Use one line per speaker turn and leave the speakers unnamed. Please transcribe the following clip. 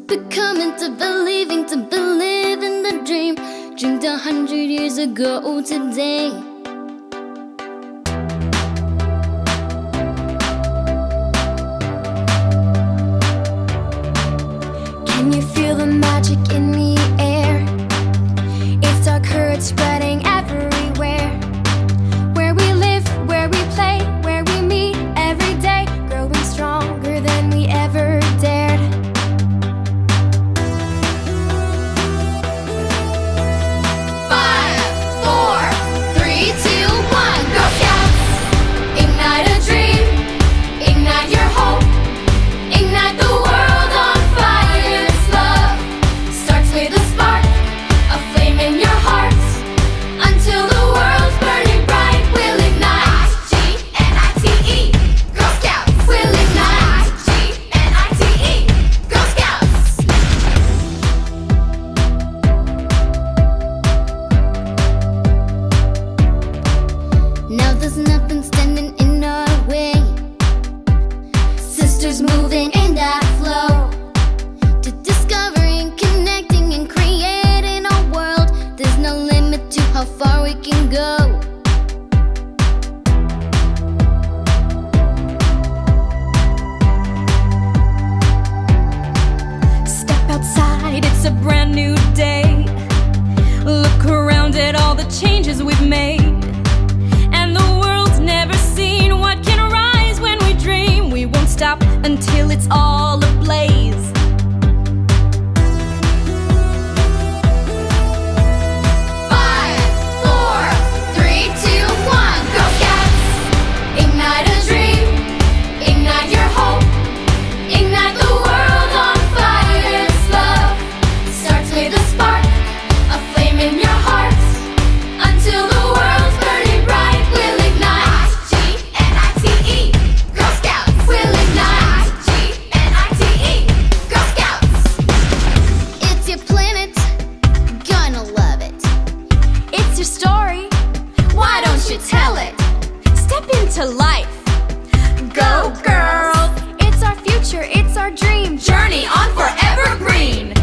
becoming, to believing, to believe in the dream. Dreamed 100 years ago today. Can you feel the magic in the air? It's our courage spreading everywhere. Where we live, where we play, where we meet every day, growing stronger than we ever dared. There's nothing standing in our way. Sisters moving in that flow, to discovering, connecting, and creating a world. There's no limit to how far we can go. Step outside, it's a brand new day. Look around at all the changes we've made. Stop until it's all ablaze. 5, 4, 3, 2, 1, Girl Scouts! Ignite a dream, ignite your hope, ignite the world on fire. It's love. Starts with a spark, a flame in your heart, until the world's burning bright. We'll ignite. G-N-I-T-E, Girl Scouts. We'll ignite. G-N-I-T-E, Girl Scouts. It's your planet, gonna love it. It's your story, why don't you tell it? Step into life, go girls. It's our future, it's our dream. Journey on forever green.